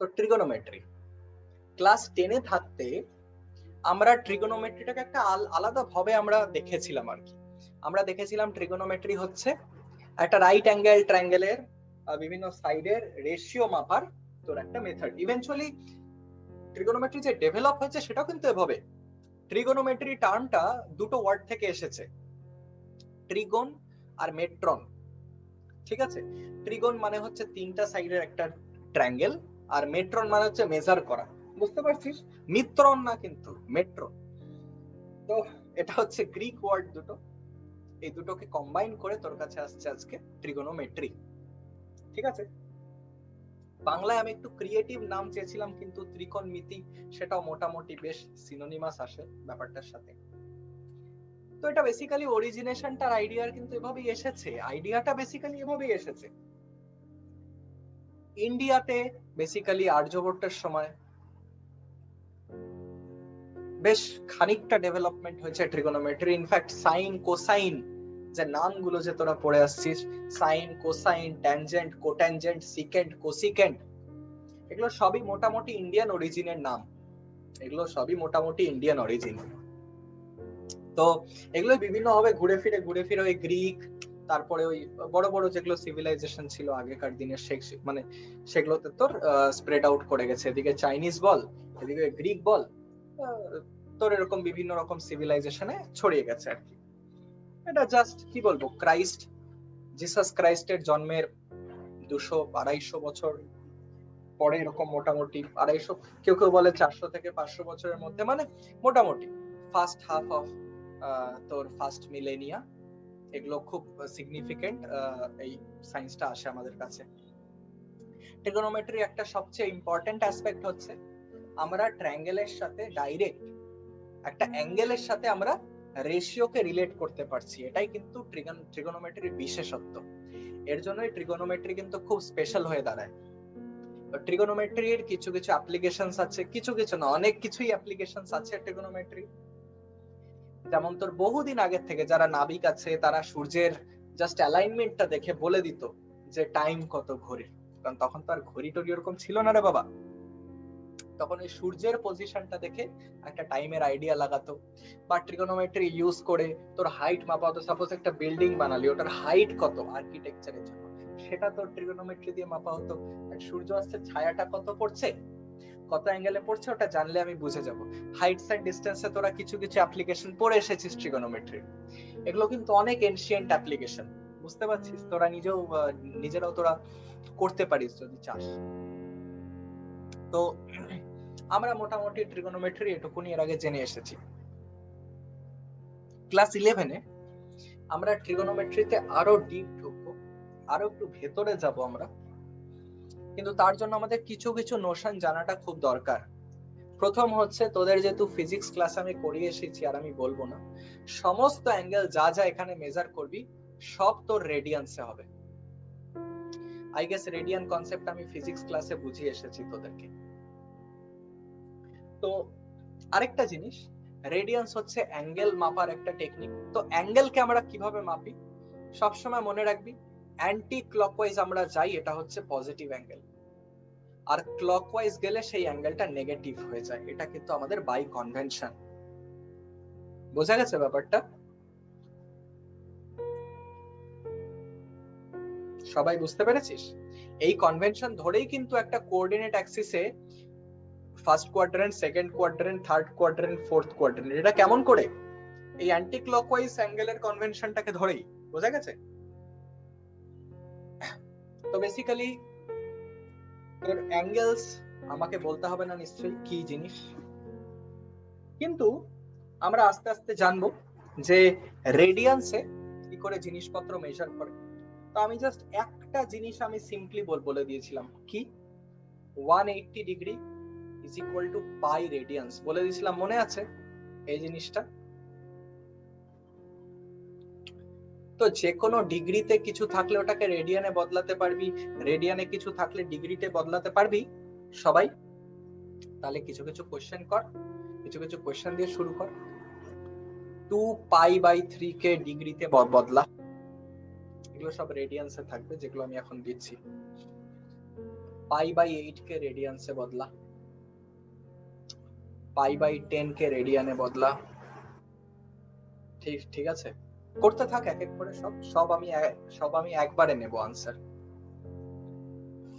তো trigonometry class 10-এ থাকতে আমরা ট্রিগোনোমেট্রিটাকে একটা আলাদা ভাবে আমরা দেখেছিলাম আর কি। আমরা দেখেছিলাম ট্রিগোনোমেট্রি হচ্ছে একটা রাইট অ্যাঙ্গেল ট্রায়াঙ্গেলের বিভিন্ন সাইডের রেশিও মাপার তোর একটা মেথড। ইভেন্চুয়ালি ট্রিগোনোমেট্রি যে ডেভেলপ হয়েছে সেটাও কিন্তু এভাবে। ট্রিগোনোমেট্রি টার্মটা দুটো ওয়ার্ড থেকে এসেছে, ট্রিগোন আর মেট্রন। ঠিক আছে, ট্রিগোন মানে হচ্ছে তিনটা সাইডের একটা ট্রায়াঙ্গেল, আর মেট্রন মানে হচ্ছে মেজার করা। বুঝতে পারছিস? মিত্রন না কিন্তু, মেট্রন। তো এটা হচ্ছে গ্রিক ওয়ার্ড দুটো, এই দুটোকে কম্বাইন করে তোর কাছে আসছে আজকে ট্রিগোনোমেট্রি। ঠিক আছে, বাংলায় আমি একটু ক্রিয়েটিভ নাম চেয়েছিলাম, কিন্তু ত্রিকোণমিতি সেটাও মোটামুটি বেশ সিনোনিমাস আসে ব্যাপারটার সাথে। তো এটা বেসিক্যালি অরিজিনেশনটার আইডিয়ার কিন্তু এভাবেই এসেছে, আইডিয়াটা বেসিক্যালি এভাবেই এসেছে। ইন্ডিয়াতে বেসিক্যালি আর্যভট্টের সময় বেশ খানিকটা ডেভেলপমেন্ট হয়েছে ট্রিগোনোমেট্রি। ইনফ্যাক্ট সাইন কোসাইন যে নামগুলো যে তোরা পড়ে আসছিস, সাইন কোসাইন ট্যানজেন্ট কোট্যানজেন্ট সিকেন্ট কোসিকেন্ট, এগুলো সবই মোটামুটি ইন্ডিয়ান অরিজিনের নাম, এগুলো সবই মোটামুটি ইন্ডিয়ান অরিজিন। তো এগুলো বিভিন্ন ভাবে ঘুরে ফিরে ওই গ্রিক, তারপরে ওই বড় বড় যেগুলো সিভিলাইজেশন ছিল আগেকার দিনের মানে সেগুলোতে তোর স্প্রেড আউট করে গেছে। এদিকে চাইনিজ বল, এদিকে গ্রিক বল, তোর এরকম বিভিন্ন রকম সিভিলাইজেশনে ছড়িয়ে গেছে আর কি। এটা জাস্ট কি বলবো, জিসাস ক্রাইস্টের জন্মের 200-250 বছর পরে এরকম মোটামুটি 250, কেউ কেউ বলে 400 থেকে 500 বছরের মধ্যে, মানে মোটামুটি ফার্স্ট হাফ অফ তোর ফার্স্ট মিলেনিয়া, এগুলো খুব সিগনিফিকেন্ট এই সায়েন্সটা আসে আমাদের কাছে। ট্রিগোনোমেট্রি একটা সবচেয়ে ইম্পর্টেন্ট অ্যাসপেক্ট হচ্ছে আমরা ট্রায়াঙ্গেলের সাথে ডাইরেক্ট একটা অ্যাঙ্গেলের সাথে আমরা রেশিওকে রিলেট করতে পারছি, এটাই কিন্তু ট্রিগোনোমেট্রির বিশেষত্ব। এর জন্যই ট্রিগোনোমেট্রি কিন্তু খুব স্পেশাল হয়ে দাঁড়ায়। ট্রিগোনোমেট্রির কিছু কিছু অ্যাপ্লিকেশনস আছে, কিছু কিছু না অনেক কিছুই অ্যাপ্লিকেশনস আছে ট্রিগোনোমেট্রি। যেমন তোর বহুদিন আগের থেকে যারা নাবিক আছে তারা সূর্যের জাস্ট অ্যালাইনমেন্টটা দেখে বলে দিত যে টাইম কত ঘড়ির, কারণ তখন তো আর ঘড়ি টড়ি ওরকম ছিল না রে বাবা। তখন ওই সূর্যের পজিশনটা দেখে একটা টাইমের আইডিয়া লাগাতো। বা ট্রিগোনোমেট্রি ইউজ করে তোর হাইট মাপা হতো। সাপোজ একটা বিল্ডিং বানালি, ওটার হাইট কত আর্কিটেকচারের জন্য, সেটা তোর ট্রিগোনোমেট্রি দিয়ে মাপা হতো। আর সূর্য আসছে ছায়াটা কত পড়ছে, কত অ্যাঙ্গেলে পড়ছে, ওটা জানলে আমি বুঝে যাব। হাইটস এন্ড ডিসটেন্সে তোরা কিছু কিছু অ্যাপ্লিকেশন পড়ে এসেছিস ট্রিগোনোমেট্রি, এগুলো কিন্তু অনেক এনশিয়েন্ট অ্যাপ্লিকেশন, বুঝতে পারছিস? তোরা নিজেরাও তোরা করতে পারিস যদি চাস। তো আমরা মোটামুটি ট্রিগোনোমেট্রি এটুকুনি এর আগে জেনে এসেছি। ক্লাস 11-এ আমরা ট্রিগোনোমেট্রিতে আরো ডিপ ঢুকবো, আরো একটু ভেতরে যাব আমরা, কিন্তু তার জন্য আমাদের কিছু কিছু নোশন জানাটা খুব দরকার। প্রথম হচ্ছে, তোদের যেহেতু ফিজিক্স ক্লাস আমি করিয়ে এসেছি আর আমি বলবো না, সমস্ত অ্যাঙ্গেল যা যা এখানে মেজার করবি সব তোর রেডিয়ান্সে হবে। আই গেস রেডিয়ান কনসেপ্ট আমি ফিজিক্স ক্লাসে বুঝিয়ে এসেছি তোদেরকে। তো আরেকটা জিনিস, রেডিয়ান্স হচ্ছে অ্যাঙ্গেল মাপার একটা টেকনিক। তো অ্যাঙ্গেলকে আমরা কিভাবে মাপি সবসময় মনে রাখবি, অ্যান্টি ক্লকওয়াইজ আমরা যাই, এটা হচ্ছে পজিটিভ অ্যাঙ্গেল, আর ক্লকওয়াইজ গেলে সেই অ্যাঙ্গেলটা নেগেটিভ হয়ে যায়। এটা কিন্তু আমাদের বাই কনভেনশন। বোঝা গেছে ব্যাপারটা? সবাই বুঝতে পেরেছিস? এই কনভেনশন ধরেই কিন্তু একটা কোঅর্ডিনেট অ্যাক্সিসে first quadrant, second quadrant, third quadrant, fourth quadrant, এটা কেমন করে? এই অ্যান্টি ক্লকওয়াইজ অ্যাঙ্গেলের কনভেনশনটাকে ধরেই। বোঝা গেছে? তো বেসিক্যালি এর অ্যাঙ্গেলস আমাকে বলতে হবে না নিশ্চয়ই কি জিনিস, কিন্তু আমরা আস্তে আস্তে জানবো যে রেডিয়ান্সে কি করে জিনিসপত্র মেজার করে। তো আমি জাস্ট একটা জিনিস আমি সিম্পলি বলে দিয়েছিলাম, কি 180 degree is equal to pi radiance বলে দিয়েছিলাম, মনে আছে এই জিনিসটা? তো যে কোনো ডিগ্রিতে কিছু থাকলে ওটাকে রেডিয়ানে বদলাতে পারবি, রেডিয়ানে কিছু থাকলে ডিগ্রিতে বদলাতে পারবি সবাই। তাহলে কিছু কিছু কোশ্চেন কর, কিছু কিছু কোশ্চেন দিয়ে শুরু কর। 2π/3 কে ডিগ্রিতে বদলা, এগুলো সব রেডিয়ান্সে থাকবে যেগুলো আমি এখন দিচ্ছি। π/8 কে রেডিয়ান্সে বদলা, π/10 কে রেডিয়ানে বদলা। ঠিক আছে, করতে থাক এক এক করে সব আমি একবারে নেব আনসার।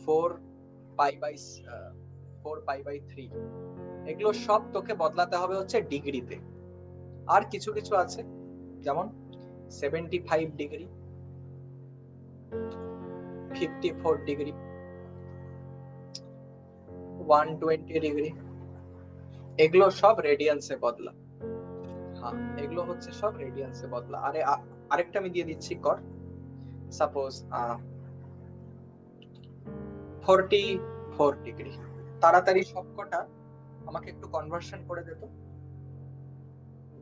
4π/3 এগুলো সব তোকে বদলাতে হবে হচ্ছে ডিগ্রিতে। আর কিছু কিছু আছে যেমন 75 ডিগ্রি, 54 ডিগ্রি, 120 ডিগ্রি, এগুলো সব রেডিয়ান্সে বদলা। হ্যাঁ, এগুলো হচ্ছে সব রেডিয়ান্সে বদলা। আরে আরেকটা আমি দিয়ে দিচ্ছি, কর। Suppose 44 degree. তাড়াতাড়ি সবকটা আমাকে একটু কনভার্সন করে দে তো।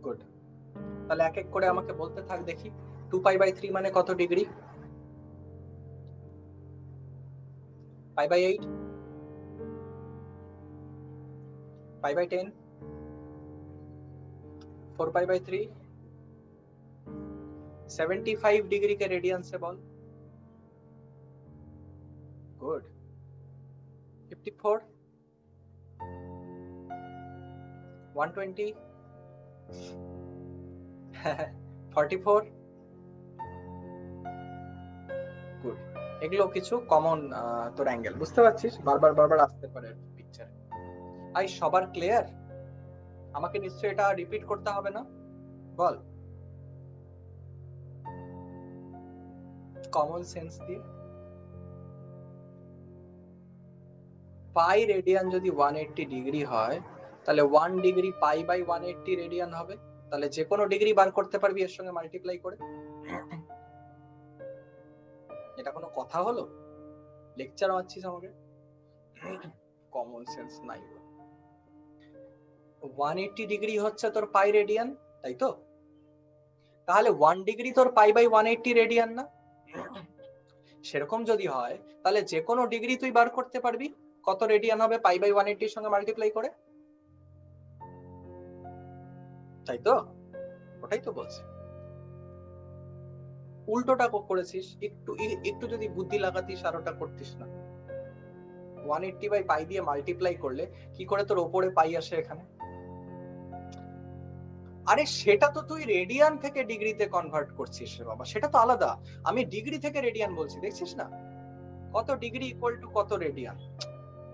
গুড। তাহলে এক এক করে আমাকে বলতে থাক দেখি। 2π/3 মানে কত ডিগ্রি? π/8, π/10, 4π/3, 75 डिग्री के रेडियन से बॉल। गुड। 54, 120, 44, গুড। এগুলো কিছু কমন তোর অ্যাঙ্গেল, বুঝতে পারছিস? বারবার আসতে পারে পিকচারে। আই সবার ক্লিয়ার? আমাকে নিশ্চয়ই এটা রিপিট করতে হবে না, বল। কমন সেন্স দিয়ে পাই রেডিয়ান যদি 180 ডিগ্রি হয়, তাহলে 1 ডিগ্রি π/180 রেডিয়ান হবে। তাহলে যে কোনো ডিগ্রি বার করতে পারবি এর সঙ্গে মাল্টিপ্লাই করে। এটা কোনো কথা হলো? লেকচার মারছিস আমাকে? কমন সেন্স নাই। 180 ডিগ্রি হচ্ছে তোর পাই রেডিয়ান, তাই তো? তাহলে 1 ডিগ্রি তোর π/180 রেডিয়ান না? সেরকম যদি হয় তাহলে যে কোনো ডিগ্রি তুই বার করতে পারবি কত রেডিয়ান হবে π/180 এর সঙ্গে মাল্টিপ্লাই করে, তাই তো? ওটাই তো বলছি। উল্টোটা করেছিস, একটু যদি বুদ্ধি লাগাতিস আর ওটা করতিস না। 180/π দিয়ে মাল্টিপ্লাই করলে কি করে তোর উপরে পাই আসে এখানে? আরে সেটা তো তুই রেডিয়ান থেকে ডিগ্রিতে কনভার্ট করছিস রে বাবা, সেটা তো আলাদা। আমি ডিগ্রি থেকে রেডিয়ান বলছি, দেখছিস না? কত ডিগ্রি ইকুয়াল টু কত রেডিয়ান।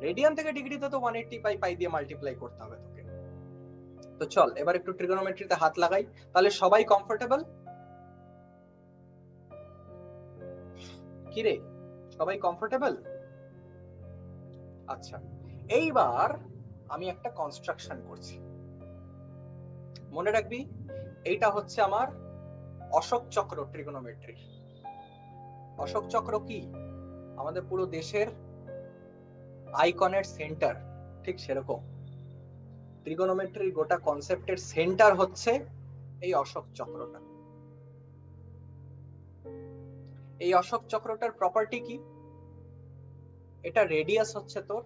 রেডিয়ান থেকে ডিগ্রিতে তো 180/π দিয়ে মাল্টিপ্লাই করতে হবে তোকে। তো চল এবার একটু ট্রিগোনোমেট্রিতে হাত লাগাই। তাহলে সবাই কমফোর্টেবল? কি রে, সবাই কমফোর্টেবল? আচ্ছা, এইবার আমি একটা কনস্ট্রাকশন করছি, মনে রাখবি এইটা হচ্ছে আমার অশোক চক্র ট্রিগোনোমেট্রি। অশোক চক্র কি? আমাদের পুরো দেশের আইকনের সেন্টার, ঠিক সেরকম ট্রিগোনোমেট্রির গোটা কনসেপ্টের সেন্টার হচ্ছে এই অশোক চক্রটা। এই অশোক চক্রটার প্রপার্টি কি? এটা রেডিয়াস হচ্ছে তোর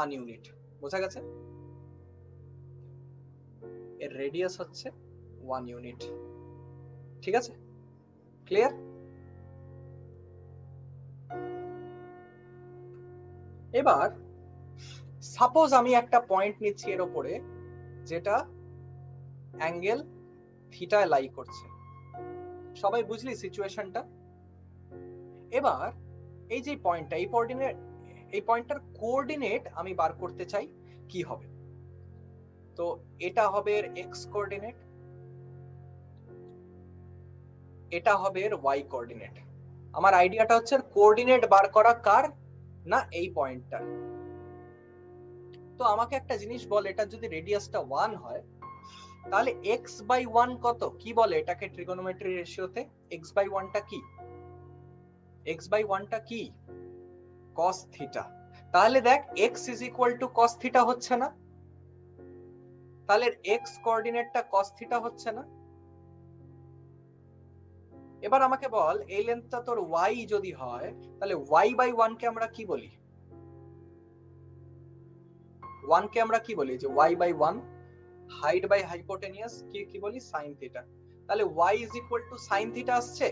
1 ইউনিট, বোঝা গেছে? এর রেডিয়াস হচ্ছে 1 ইউনিট, ঠিক আছে? ক্লিয়ার? এবার সাপোজ আমি একটা পয়েন্ট নিচ্ছি এর উপরে যেটা অ্যাঙ্গেল থিটায় লাই করছে। সবাই বুঝলি সিচুয়েশনটা? এবার এই যে পয়েন্টটা, এই পয়েন্টটার কোঅর্ডিনেট আমি বার করতে চাই, কি হবে? তো এটা হবে এর এক্স কোঅর্ডিনেট, এটা হবে এর ওয়াই কোঅর্ডিনেট। আমার আইডিয়াটা হচ্ছে কোঅর্ডিনেট বার করা কার না, এই পয়েন্টটার। তো আমাকে একটা জিনিস বল, এটা যদি রেডিয়াসটা 1 হয় তাহলে x/1 কত? কি বলে এটাকে ট্রিগোনোমেট্রি রেশিওতে? x/1 টা কি? x/1 টা কি? cos theta. তাহলে দেখ x cos থিটা হচ্ছে না? তাহলে x কোঅর্ডিনেটটা cos থিটা হচ্ছে না? এবার আমাকে বল এই লেন্থটা তোর y যদি হয় তাহলে y/1 কে আমরা কি বলি? 1 কে আমরা কি বলি? যে y/1 হাইট বাই হাইপোটেনিয়াস কি বলি? sin theta. তাহলে y sin থিটা আসছে।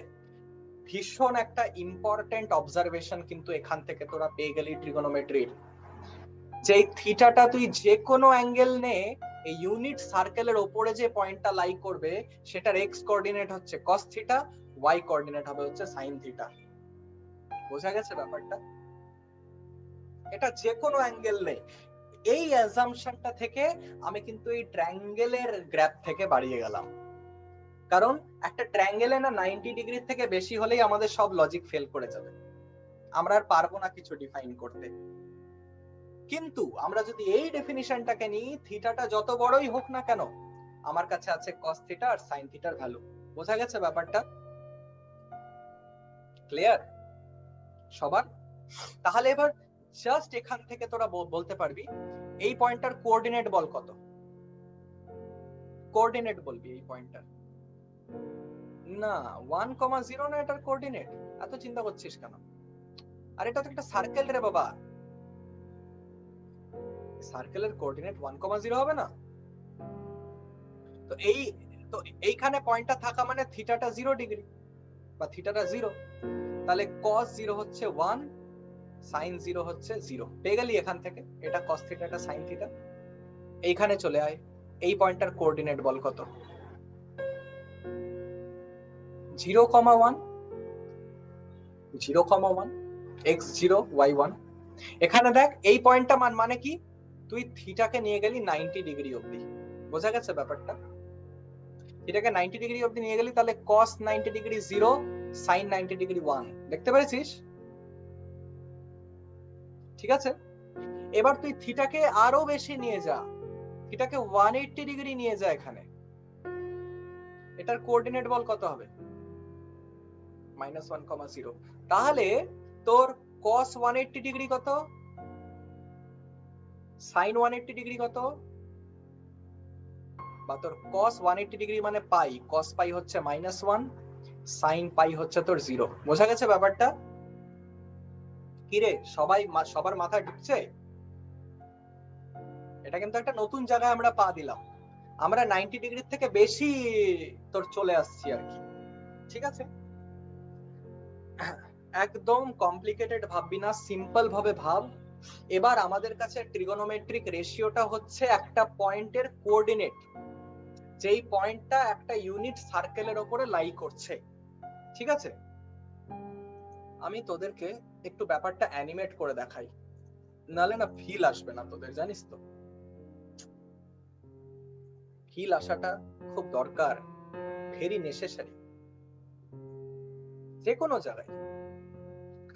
ভীষণ একটা ইম্পর্টেন্ট অবজারভেশন কিন্তু এখান থেকে তোরা পেয়ে গেলি ট্রিগোনোমেট্রির, যে থিটাটা তুই যে কোনো অ্যাঙ্গেল নে, এই ইউনিট সার্কেলের উপরে যে পয়েন্টটা লাই করবে সেটার এক্স কোঅর্ডিনেট হচ্ছে cos থিটা, ওয়াই কোঅর্ডিনেট হবে হচ্ছে sin থিটা। বোঝা গেছে ব্যাপারটা? এটা যে কোনো অ্যাঙ্গেল নেই। এই অ্যাজাম্পশনটা থেকে আমি কিন্তু এই ট্রায়াঙ্গেলের গ্রাফ থেকে বাড়িয়ে গেলাম, কারণ একটা ট্রায়াঙ্গেলে না 90 ডিগ্রি থেকে বেশি হলেই আমাদের সব লজিক ফেল করে যাবে, আমরা আর পারবো না কিছু ডিফাইন করতে। কিন্তু আমরা যদি এই ডেফিনিশনটাকে নিই, থিটাটা যত বড়ই হোক না কেন আমার কাছে আছে cos থিটা আর sin থিটার ভ্যালু। বোঝা গেছে ব্যাপারটা? ক্লিয়ার সবার? তাহলে এবার জাস্ট এখান থেকে তোরা বলতে পারবি এই পয়েন্টটার কোঅর্ডিনেট বল কত, কোঅর্ডিনেট বলবি এই পয়েন্টটার। না 1,0 না এটার কোঅর্ডিনেট, এত চিন্তা করছিস কেন? আর এটা তো একটা সার্কেল রে বাবা, সার্কেলের কোঅর্ডিনেট 1,0 হবে না? তো এইখানে পয়েন্টটা থাকা মানে থিটাটা 0 ডিগ্রি বা থিটাটা 0, তাহলে cos 0 হচ্ছে 1, sin 0 হচ্ছে 0। পেয়ে গেলি এখান থেকে এটা cos থিটা, এটা sin থিটা। এইখানে চলে আয়, এই পয়েন্টটার কোঅর্ডিনেট বল কত? 0,1, 0,1, x0 y1। এখানে দেখ এই পয়েন্টটা মানে কি, তুই থিটাকে নিয়ে গেলি 90 ডিগ্রি অবধি। বোঝা গেছে ব্যাপারটা? থিটাকে 90 ডিগ্রি অবধি নিয়ে গেলি, তাহলে cos 90 ডিগ্রি 0, sin 90 ডিগ্রি 1। দেখতে পেরেছিস? ঠিক আছে, এবার তুই থিটাকে আরো বেশি নিয়ে যা, থিটাকে 180 ডিগ্রি নিয়ে যা এখানে, এটার কোঅর্ডিনেট বল কত হবে? -1,0। তাহলে তোর cos 180 ডিগ্রি কত, sin 180 ডিগ্রি কত, বা তোর cos 180 ডিগ্রি মানে পাই, cos পাই হচ্ছে -1, sin পাই হচ্ছে তোর 0। বোঝা গেছে ব্যাপারটা? কি রে সবার মাথায় ঢুকছে? এটা কিন্তু একটা নতুন জায়গায় আমরা পা দিলাম, আমরা 90 ডিগ্রি থেকে বেশি তোর চলে আসছি আর কি। ঠিক আছে, একদম কমপ্লিকেটেড ভাববি না, সিম্পল ভাবে ভাব। এবার আমাদের কাছে ট্রিগোনোমেট্রিক রেশিওটা হচ্ছে একটা পয়েন্টের কোঅর্ডিনেট, যেই পয়েন্টটা একটা ইউনিট সার্কেলের উপরে লাই করছে। ঠিক আছে, আমি তোদেরকে একটু ব্যাপারটা অ্যানিমেট করে দেখাই, নালে না ফিল আসবে না তোদের, জানিস তো ফিল আসাটা খুব দরকার, ভেরি নেসেসারি, যে কোনো জায়গায়,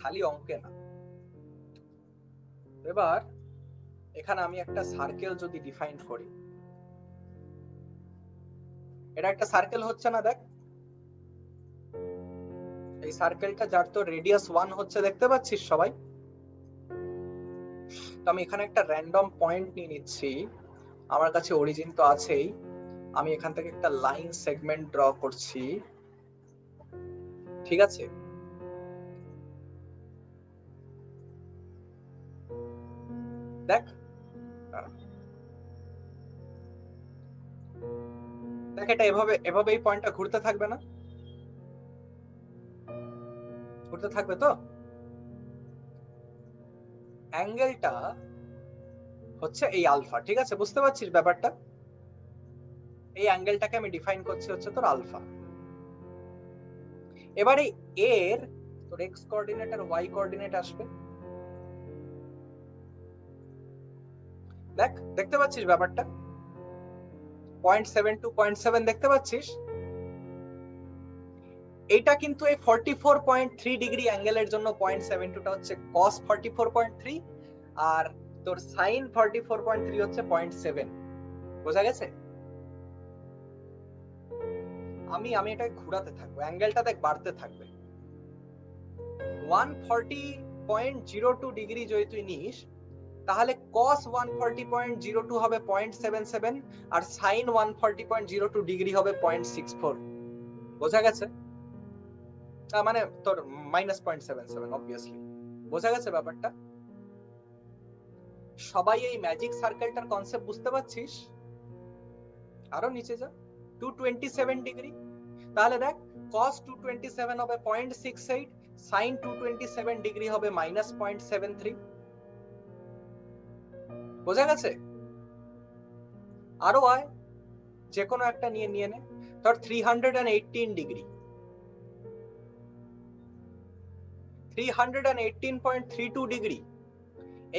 খালি অঙ্কে না। এবার এখানে আমি একটা সার্কেল যদি ডিফাইন করি, এটা একটা সার্কেল হচ্ছে না? দেখ এই সার্কেলটা যার তো রেডিয়াস 1 হচ্ছে, দেখতে পাচ্ছিস সবাই? তো আমি এখানে একটা র্যান্ডম পয়েন্ট নিয়ে নিচ্ছি, আমার কাছে অরিজিন তো আছেই, আমি এখান থেকে একটা লাইন সেগমেন্ট ড্র করছি। ঠিক আছে, দেখ দেখ এটা এভাবে এভাবে এই পয়েন্টটা ঘুরতে থাকবে না? ঘুরতে থাকবে তো? অ্যাঙ্গেলটা হচ্ছে এই আলফা। ঠিক আছে, বুঝতে পারছিস ব্যাপারটা? এই অ্যাঙ্গেলটাকে আমি ডিফাইন করছি হচ্ছে তোর আলফা। এবারে এর তোর এক্স কোঅর্ডিনেট আর ওয়াই কোঅর্ডিনেট আসবে। দেখ, দেখতে পাচ্ছিস ব্যাপারটা? 0.7 to 0.7 দেখতে পাচ্ছিস? এটা কিন্তু এই 44.3 ডিগ্রি অ্যাঙ্গেলের জন্য 0.72 টা হচ্ছে cos 44.3, আর তোর sin 44.3 হচ্ছে 0.7। বোঝা গেছে? আমি এটা ঘোরাতে থাকবো, অ্যাঙ্গেলটা দেখ বাড়তে থাকবে। 140.02 ডিগ্রি যদি তুই নিস, তাহলে cos 140.02 হবে 0.77, আর sin 140.02 ডিগ্রি হবে 0.64। বোঝা গেছে? মানে তোর -0.77 অবভিয়াসলি। বোঝা গেছে ব্যাপারটা? সবাই এই ম্যাজিক সার্কেলটার কনসেপ্ট বুঝতে পারছিস? আরো নিচে যা, 227 ডিগ্রি, তাহলে দেখ cos 227 হবে 0.68, sin 227 ডিগ্রি হবে -0.73। বোঝা গেছে? আরো হয়, যে কোনো একটা নিয়ে নে। ধর 318 ডিগ্রি, 318.32 ডিগ্রি।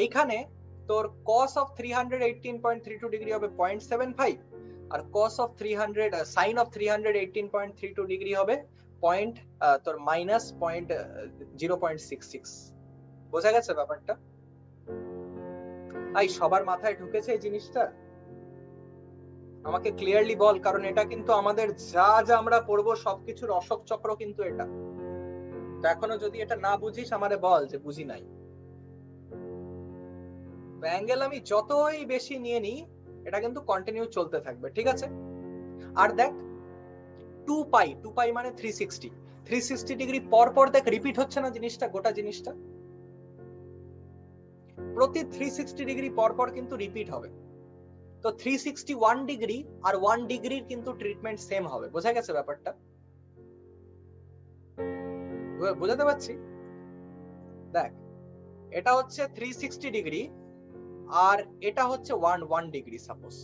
এইখানে তোর cos of 318.32 ডিগ্রি হবে 0.75, আর cos of 300 sin of 318.32 degree হবে তোর -0.66। বোঝা গেছে ব্যাপারটা? এই সবার মাথায় ঢুকেছে এই জিনিসটা? আমাকে ক্লিয়ারলি বল, কারণ এটা কিন্তু আমাদের যা যা আমরা পড়বো সবকিছুর অশোক চক্র কিন্তু এটা। তো এখনো যদি এটা না বুঝিস আমারে বল যে বুঝি নাই। অ্যাঙ্গেল আমি যতই বেশি নিয়ে নিই এটা কিন্তু কন্টিনিউ চলতে থাকবে, ঠিক আছে? আর দেখ 2 পাই মানে 360 ডিগ্রি পর পর দেখ রিপিট হচ্ছে না জিনিসটা, গোটা জিনিসটা প্রতি 360 ডিগ্রি পর পর কিন্তু রিপিট হবে। তো 361 ডিগ্রি আর 1 ডিগ্রির কিন্তু ট্রিটমেন্ট সেম হবে। বোঝা গেছে ব্যাপারটা? বুঝাতে পারছি? দেখ এটা হচ্ছে 360 ডিগ্রি আর এটা হচ্ছে 1 ডিগ্রি সাপোজ।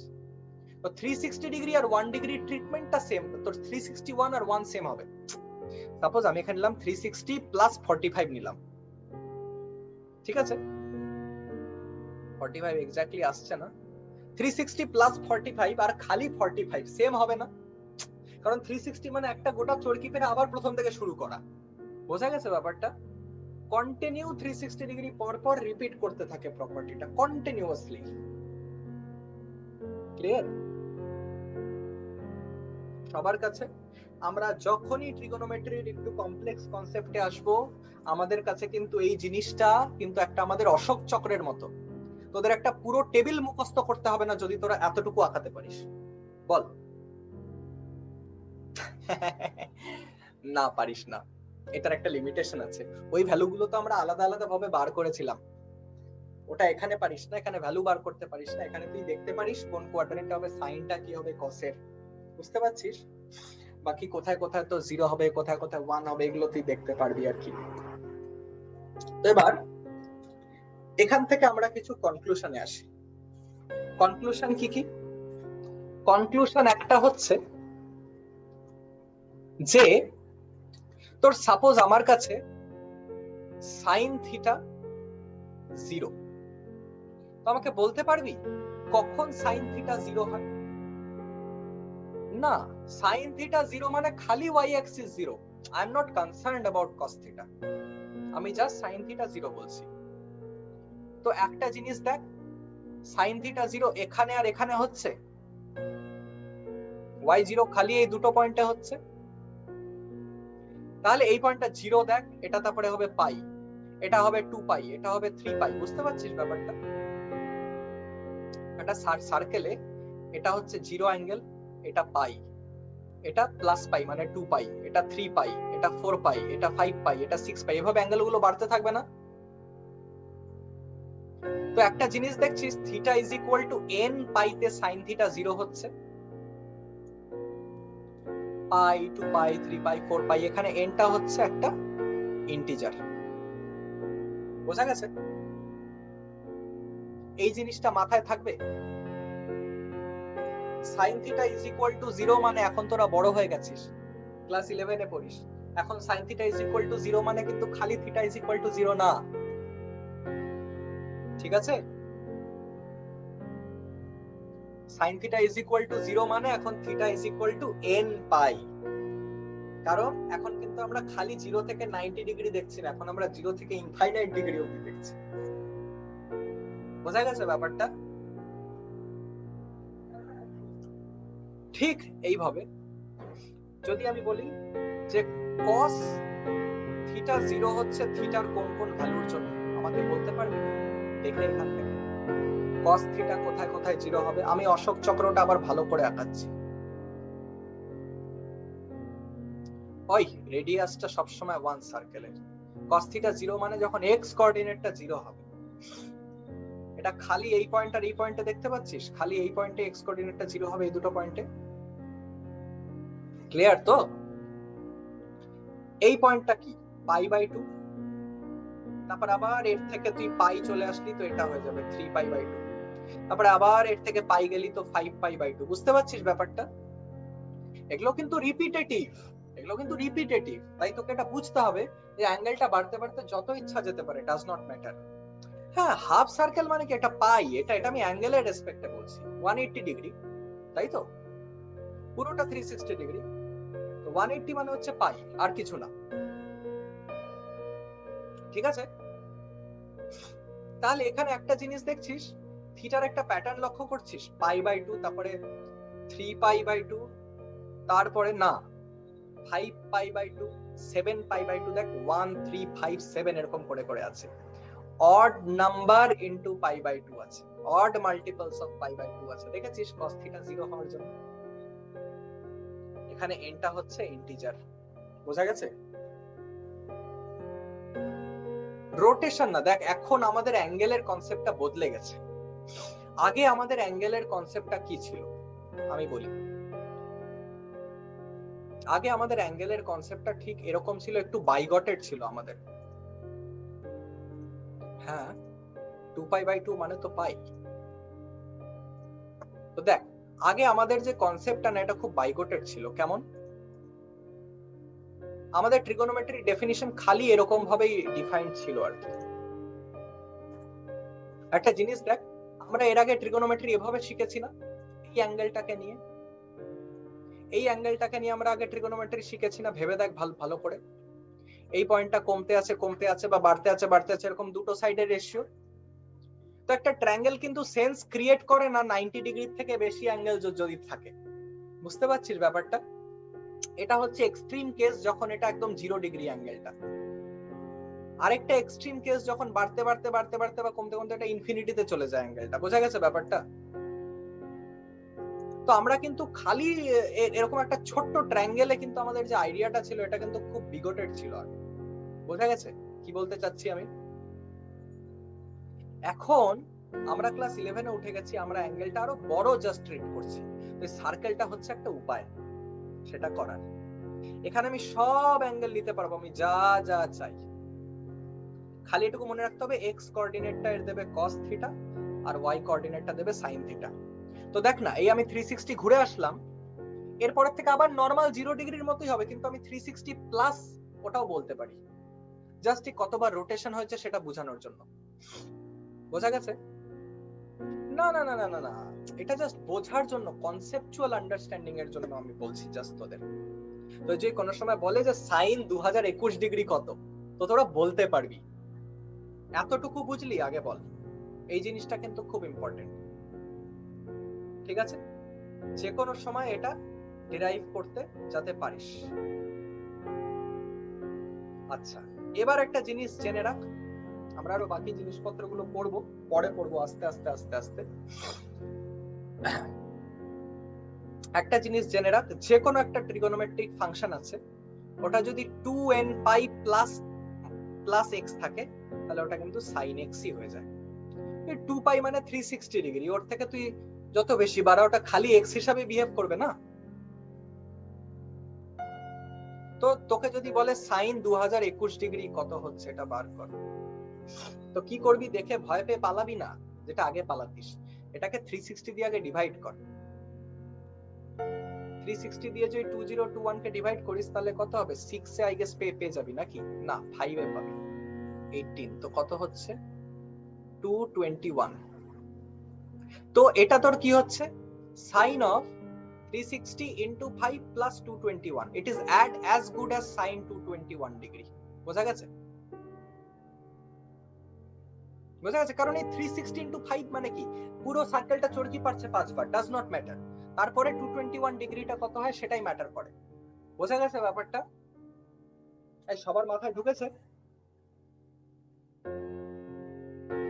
তো 360 ডিগ্রি আর 1 ডিগ্রি ট্রিটমেন্টটা সেম, তো 361 আর 1 সেম হবে। সাপোজ আমি এখানে নিলাম 360 প্লাস 45 নিলাম, ঠিক আছে? 45 এক্স্যাক্টলি আসছে না, 360 প্লাস 45 আর খালি 45 সেম হবে না? কারণ 360 মানে একটা গোটা চরকি ফেরে আবার প্রথম থেকে শুরু করা। বোঝা গেছে ব্যাপারটা? কন্টিনিউ 360 ডিগ্রি পর পর রিপিট করতে থাকে প্রপার্টিটা কন্টিনিউয়াসলি। ক্লিয়ার সবার কাছে? আমরা যখনই ট্রিগোনোমেট্রির একটু কমপ্লেক্স কনসেপ্টে আসবো আমাদের কাছে কিন্তু এই জিনিসটা কিন্তু একটা আমাদের অশোক চক্রের মতো। তোদের একটা পুরো টেবিল মুখস্থ করতে হবে না যদি তোরা এতটুকু আঁকাতে পারিস। বল না পারিস না, এটার একটা লিমিটেশন আছে। ওই ভ্যালুগুলো তো আমরা আলাদা আলাদা ভাবে বার করেছিলাম, ওটা এখানে পারিস না, এখানে ভ্যালু বার করতে পারিস না। এখানে তুই দেখতে পারিস কোন কোয়াড্রেন্টে হবে সাইনটা কি হবে কসের, বুঝতে পারছিস? বাকি কোথায় কোথায় তো 0 হবে, কোথায় কোথায় 1 হবে, এগুলো তুই দেখতে পারবি আর কি। তো এবার এখান থেকে আমরা কিছু কনক্লুশনে আসি। কনক্লুশন কি কি? কনক্লুশন একটা হচ্ছে যে তোর সাপোজ আমার কাছে সাইন থিটা 0, তো আমাকে বলতে পারবি কখন সাইন থিটা 0 হয়? না, সাইন থিটা 0 মানে খালি y axis 0। I am not concerned about cos theta, আমি জাস্ট সাইন থিটা 0 বলছি। তো একটা জিনিস দেখ, সাইন থিটা 0 এখানে আর এখানে হচ্ছে, y0 খালি এই দুটো পয়েন্টে হচ্ছে। তাহলে এই পয়েন্টটা 0 দেখ, এটা তারপরে হবে পাই, এটা হবে 2 পাই, এটা হবে 3 পাই। বুঝতে পারছিস ব্যাপারটা? একটা সার্কেলে এটা হচ্ছে 0 অ্যাঙ্গেল, এটা পাই, এটা প্লাস পাই মানে 2 পাই, এটা 3 পাই, এটা 4 পাই, এটা 5 পাই, এটা 6 পাই, এভাবে অ্যাঙ্গেল গুলো বাড়তে থাকবে না? তো একটা জিনিস দেখছিস, theta is equal to n পাইতে সাইন থিটা 0 হচ্ছে, পাই 2 পাই 3 পাই 4 পাই, এখানে n টা হচ্ছে একটা ইন্টিজার। বোঝা গেছে? এই জিনিসটা মাথায় থাকবে। Sine theta is equal to 0 মানে এখন তোরা বড় হয়ে গেছিস, ক্লাস 11 এ পড়িস, এখন sine theta is equal to 0 মানে কিন্তু খালি থিটা ইজ ইকুয়াল টু 0 না, ঠিক আছে? Sine theta is equal to 0 মানে এখন theta is equal to n পাই, কারণ এখন কিন্তু আমরা খালি 0 থেকে 90 ডিগ্রি দেখছি না, এখন আমরা 0 থেকে ইনফাইনাইট ডিগ্রি অবধি দেখছি। বোঝা গেছে ব্যাপারটা? ঠিক এইভাবে যদি আমি বলি যে cos থিটা 0 হচ্ছে থিটার কোন কোন ভ্যালুর জন্য, আমাকে বলতে পারবি? দেখে এখান থেকে cos থিটা কোথায় কোথায় 0 হবে। আমি অশোক চক্রটা আবার ভালো করে আঁকাচ্ছি। ওই রেডিয়াসটা সবসময় 1 সার্কেলের, cos থিটা 0 মানে যখন x কোঅর্ডিনেটটা 0 হবে, এটা খালি এই পয়েন্ট আর এই পয়েন্টে দেখতে পাচ্ছিস, খালি এই পয়েন্টে x কোঅর্ডিনেটটা 0 হবে, এই দুটো পয়েন্টে। ক্লিয়ার তো? এই পয়েন্টটা কি π/2, তারপর আবার এর থেকে তুই পাই চলে আসলি তো এটা হয়ে যাবে 3π/2, তারপরে আবার এর থেকে পাই গেলি তো 5π/2। বুঝতে পারছিস ব্যাপারটা? এগুলো কিন্তু রিপিটেটিভ, তাই তোকে এটা বুঝতে হবে যে অ্যাঙ্গেলটা বাড়তে বাড়তে যত ইচ্ছা যেতে পারে, ডাজ নট ম্যাটার। হ্যাঁ, হাফ সার্কেল মানে কি, এটা পাই, এটা আমি অ্যাঙ্গেলের রেসপেক্টে বলছি, 180 ডিগ্রি, তাই তো? পুরোটা 360 ডিগ্রি, তো 180 মানে হচ্ছে পাই, আর কিছু না। ঠিক আছে? তাহলে এখানে একটা জিনিস দেখছিস, থিটার একটা প্যাটার্ন লক্ষ্য করছিস, π/2, তারপরে 3π/2, তারপরে না 5π/2, 7π/2, দেখ 1 3 5 7 এরকম করে করে আছে। অড নাম্বার ইনটু π/2 আছে, অড মাল্টিপলস অফ π/2 আছে। দেখেছিস cos θ 0 হওয়ার জন্য এখানে n টা হচ্ছে ইন্টিজার। বোঝা গেছে? রোটেশন না, দেখ এখন আমাদের অ্যাঙ্গেলের কনসেপ্টটা বদলে গেছে। আগে আমাদের অ্যাঙ্গেলের কনসেপ্টটা কি ছিল আমি বলি। আগে আমাদের অ্যাঙ্গেলের কনসেপ্টটা ঠিক এরকম ছিল, একটু বাইগটেড ছিল আমাদের। হ্যাঁ, 2π/2 মানে তো পাই। তো দেখ আগে আমাদের যে কনসেপ্টটা না, এটা খুব বাইগটেড ছিল। কেমন? আমাদের ট্রিগোনোমেট্রি ডেফিনিশন খালি এরকম ভাবেই ডিফাইন্ড ছিল আর কি। একটা জিনিস দেখ, আমরা এর আগে ট্রিগোনোমেট্রি এভাবে শিখেছি না, এই অ্যাঙ্গেলটাকে নিয়ে, এই অ্যাঙ্গেলটাকে নিয়ে আমরা আগে ট্রিগোনোমেট্রি শিখেছি না? ভেবে দেখ ভালো করে, এই পয়েন্টটা কমতে আছে বা বাড়তে আছে, এরকম দুটো সাইডের রেশিও। তো একটা ট্রায়াঙ্গেল কিন্তু সেন্স ক্রিয়েট করে না 90 ডিগ্রি থেকে বেশি অ্যাঙ্গেল যদি থাকে। বুঝতে পারছিস ব্যাপারটা? এটা হচ্ছে এক্সট্রিম কেস, যখন এটা একদম 0 ডিগ্রি অ্যাঙ্গেলটা। আরেকটা এক্সট্রিম কেস যখন বাড়তে বা কমতে এটা ইনফিনিটিতে চলে যায় অ্যাঙ্গেলটা। বোঝা গেছে ব্যাপারটা? তো আমরা কিন্তু খালি এরকম একটা ছোট্ট ট্রায়াঙ্গেলে কিন্তু আমাদের যে আইডিয়াটা ছিল, এটা কিন্তু খুব বিগটেড ছিল আগে। বোঝা গেছে কি বলতে চাচ্ছি আমি? এখন আমরা ক্লাস 11 এ উঠে গেছি, আমরা অ্যাঙ্গেলটা আরো বড় জাস্ট ট্রিট করছি। তো সার্কেলটা হচ্ছে একটা উপায় সেটা করার। এখানে আমি সব অ্যাঙ্গেল নিতে পারবো, আমি যা যা চাই। খালি এটুকু মনে রাখতে হবে, এক্স কোঅর্ডিনেটটা এর দেবে cos θ আর ওয়াই কোঅর্ডিনেটটা দেবে sin θ। তো দেখ না, এই আমি 360 ঘুরে আসলাম, এরপরের থেকে আবার নরমাল 0 ডিগ্রির মতোই হবে, কিন্তু আমি 360 প্লাস ওটাও বলতে পারি, জাস্ট কতবার রোটেশন হয়েছে সেটা বোঝানোর জন্য। বোঝা গেছে? না না না না না না, এটা জাস্ট বোঝার জন্য, কনসেপচুয়াল আন্ডারস্ট্যান্ডিং এর জন্য আমি বলছি জাস্ট তোদের। তো যে কোনো সময় বলে যে সাইন 2021 ডিগ্রি কত, তো তোরা বলতে পারবি। এতটুকু বুঝলি আগে বল, এই জিনিসটা কিন্তু খুব ইম্পর্টেন্ট। ঠিক আছে? যে কোনো সময় এটা ডিরাইভ করতে যাতে পারিস। আচ্ছা, এবার একটা জিনিস জেনে রাখ, আমরা আরো বাকি জিনিসপত্রগুলো পড়বো, পরে পড়বো আস্তে আস্তে আস্তে আস্তে। একটা জিনিস জেনে রাখ, যে কোনো একটা ট্রিগোনোমেট্রিক ফাংশন আছে, ওটা যদি 2nπ প্লাস x থাকে, তাহলে ওটা কিন্তু sin x ই হয়ে যায়। 2π মানে 360 ডিগ্রি, ওর থেকে তুই যত বেশি বাড়া, ওটা খালি x হিসাবে বিহেভ করবে না। তো তোকে যদি বলে sin 2021 ডিগ্রি কত হচ্ছে এটা বার কর, তো কি করবি? দেখে ভয় পেয়ে পালাবি না, যেটা আগে পালাতিস। এটাকে 360 দিয়ে আগে ডিভাইড কর। 360 দিয়ে যদি 2021 কে ডিভাইড করিস, তাহলে কত হবে? 6 এ আই গেস পেয়ে যাবি নাকি? না, 5 এ পাবি। 18, তো কত হচ্ছে? 221। তো এটা তোর কি হচ্ছে? sin of 360 into 5 plus 221, it is as good as sin 221 degree। বোঝা গেছে? বোঝা গেছে? কারণ এই 360 into 5 মানে কি, পুরো সার্কেলটা চড়কি পারছে 5 বার, ডাজ নট ম্যাটার। তারপরে 221 ডিগ্রিটা কত হয় সেটাই ম্যাটার করে। বোঝা গেছে ব্যাপারটা? এই সবার মাথায় ঢুকেছে?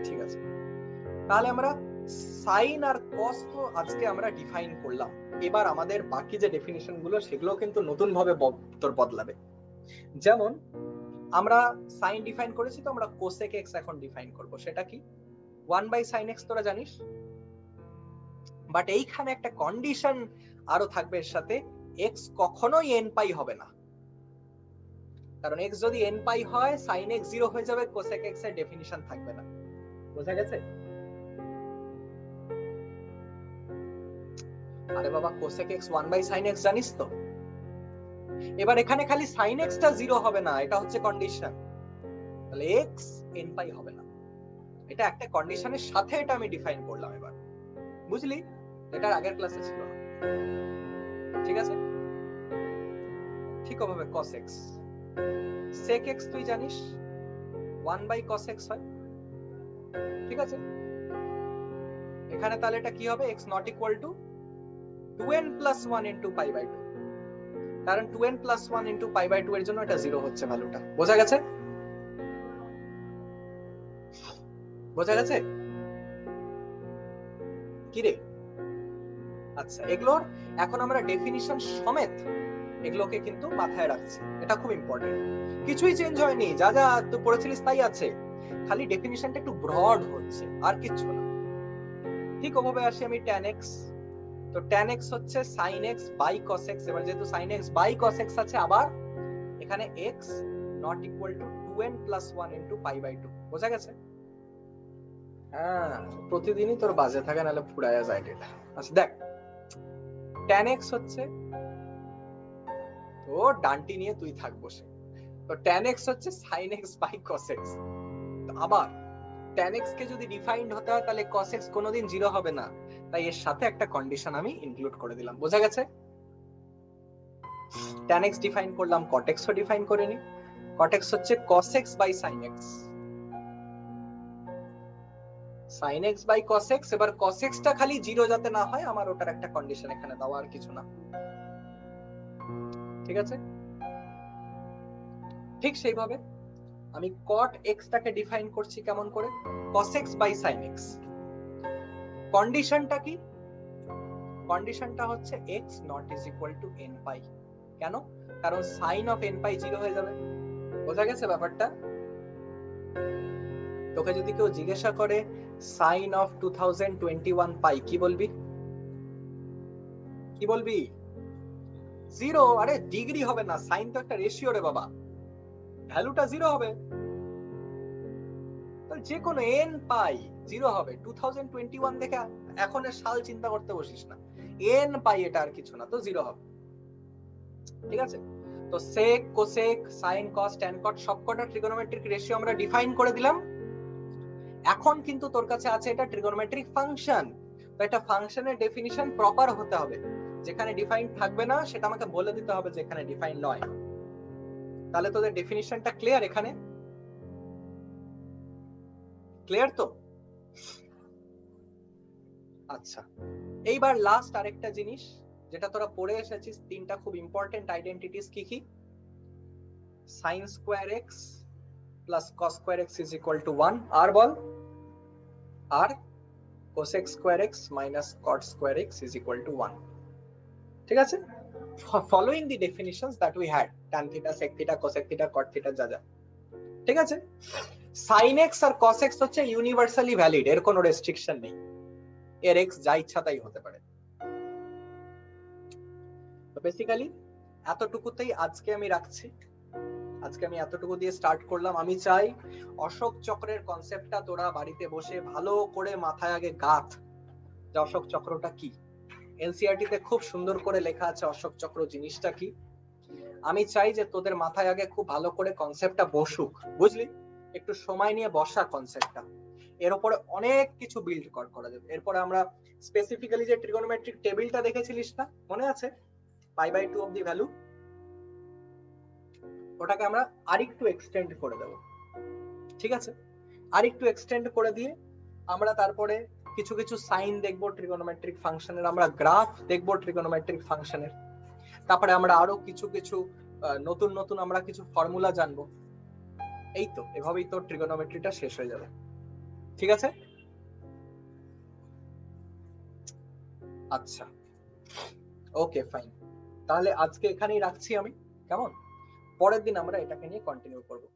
ঠিক আছে, তাহলে আমরা সাইন আর কস তো আজকে আমরা ডিফাইন করলাম। এবার আমাদের বাকি যে ডেফিনিশন গুলো, সেগুলো কিন্তু নতুন ভাবে তোর বদলাবে। যেমন আমরা সাইন ডিফাইন করেছি, তো আমরা কোসেক এক্স এখন ডিফাইন করব। সেটা কি? 1/sin x, তোরা জানিস। বাট এইখানে একটা কন্ডিশন আরো থাকবে এর সাথে, x কখনোই nπ হবে না। কারণ x যদি n পাই হয় sin x 0 হয়ে যাবে, cosec x এর ডেফিনিশন থাকবে না। বোঝা গেছে? আরে বাবা cosec x 1/sin x জানিস তো? এবার এখানে খালি sin x টা 0 হবে না, এটা হচ্ছে কন্ডিশন। তাহলে x n পাই হবে না, এটা একটা কন্ডিশনের সাথে এটা আমি ডিফাইন করলাম। এবার বুঝলি? এটা আগের ক্লাসে ছিল না। ঠিক আছে? ঠিক হবে cos x sec x তুই জানিস 1/cos x হয়। ঠিক আছে? এখানে তাহলে এটা কি হবে? x not equal to 2n plus 1 into pi by 2, কারণ 2n plus 1 into pi by 2 এর জন্য এটা 0 হচ্ছে ভ্যালুটা। বোঝা গেছে? বোঝা গেছে কি রে? আচ্ছা, এগুলোর এখন আমরা ডেফিনিশন সমেত এগুলোকে কিন্তু মাথায় রাখছি, এটা খুব ইম্পর্টেন্ট। কিছুই চেঞ্জ হয়নি, যা যা তুই পড়েছিলিস তাই আছে, খালি ডেফিনিশনটা একটু ব্রড হচ্ছে, আর কিছু না। ঠিক ওভাবে আসি আমি tan x, তো tan x হচ্ছে sin x by cos x। এবার যেহেতু sin x by cos x আছে, আবার এখানে x not equal to 2n plus 1 into pi by 2। বোঝা গেছে? হ্যাঁ, প্রতিদিনই তোর বাজে থাকে, নাহলে ফুরায়া যায় এটা। আচ্ছা দেখ, tan x হচ্ছে, তো ডানটি নিয়ে তুই থাক বসে, তো tan x হচ্ছে sin x by cos x। আবার tan x কে যদি ডিফাইন্ড হতে হয় তাহলে cos x কোনোদিন 0 হবে না, তাই এর সাথে একটা কন্ডিশন আমি ইনক্লুড করে দিলাম। বোঝা গেছে? tan x ডিফাইন করলাম, cot x ও ডিফাইন করে নি। cot x হচ্ছে cos x by sin x, sin x by cos x। এবার cos x টা খালি 0 যাতে না হয়, আমার ওটার একটা কন্ডিশন এখানে দেওয়া, আর কিছু না। ঠিক আছে? ঠিক সেইভাবে আমি cot x টাকে ডিফাইন করছি কেমন করে? cos x by sin x। কন্ডিশনটা কি? কন্ডিশনটা হচ্ছে x not is equal to n pi। কেন? কারণ sin of n pi 0 হয়ে যাবে। বোঝা গেছে ব্যাপারটা? তোকে যদি কেউ জিজ্ঞাসা করে sin of 2021 pi, কি বলবি? কি বলবি? 0। আরে ডিগ্রি হবে না, sin তো একটা রেশিও রে বাবা, ভ্যালুটা 0 হবে। তাহলে যে কোনো n পাই 0 হবে। 2021 দেখে এখন এর সাল চিন্তা করতে বসিস না, n পাই এটা আর কিছু না, তো 0 হবে। ঠিক আছে? তো sec cosec sin cos tan cot সবকটা ট্রিগোনোমেট্রিক রেশিও আমরা ডিফাইন করে দিলাম। এখন কিন্তু তোর কাছে আছে এটা ট্রিগোনোমেট্রিক ফাংশন, তো এটা ফাংশনের ডেফিনিশন প্রপার হতে হবে। যেখানে ডিফাইন থাকবে না সেটা আমাকে বলে দিতে হবে যে এখানে ডিফাইন নয়। তাহলে তোদের ডেফিনিশনটা ক্লিয়ার? এখানে ক্লিয়ার তো? আচ্ছা, এইবার লাস্ট আরেকটা জিনিস যেটা তোরা পড়ে এসেছিস, তিনটা খুব ইম্পর্টেন্ট আইডেন্টিটিস, কি কি? sin square x plus cos square x is equal to 1, R ball? R cosec square x minus cot square x is equal to 1। ঠিক আছে? following the definitions that we had, tan theta sec theta cosec theta cot theta যা যা। ঠিক আছে? sin x আর cos x হচ্ছে universally valid, এর কোনো restriction নেই, এর x যা ইচ্ছা তাই হতে পারে। তো বেসিক্যালি এতটুকুতেই আজকে আমি রাখছি। আজকে আমি এতটুকু দিয়ে স্টার্ট করলাম। আমি চাই অশোক চক্রের কনসেপ্টটা তোরা বাড়িতে বসে ভালো করে মাথায় আগে গাঁথ, যে অশোক চক্রটা কি। এনসিইআরটি তে খুব সুন্দর করে লেখা আছে অশোক চক্র জিনিসটা কি। আমি চাই যে তোদের মাথায় আগে খুব ভালো করে কনসেপ্টটা বসুক, বুঝলি? একটু সময় নিয়ে বসা কনসেপ্টটা, এর উপরে অনেক কিছু বিল্ড করা যাবে। এরপরে আমরা স্পেসিফিক্যালি যে ট্রিগোনোমেট্রিক টেবিলটা দেখেছিলিস না, মনে আছে? Pi by 2 of the value, ওটাকে আমরা আরেকটু এক্সটেন্ড করে দেব। ঠিক আছে? আরেকটু এক্সটেন্ড করে দিয়ে আমরা তারপরে কিছু কিছু সাইন দেখবো ট্রিগোনোমেট্রিক ফাংশনের, আমরা গ্রাফ দেখবো ট্রিগোনোমেট্রিক ফাংশনের, তারপরে আমরা আরো কিছু কিছু নতুন নতুন আমরা কিছু ফর্মুলা জানবো। এই তো এভাবেই তো ট্রিগোনোমেট্রিটা শেষ হয়ে যাবে। ঠিক আছে? আচ্ছা, ওকে ফাইন, তাহলে আজকে এখানেই রাখছি আমি, কেমন? পরের দিন আমরা এটাকে নিয়ে কন্টিনিউ করবো।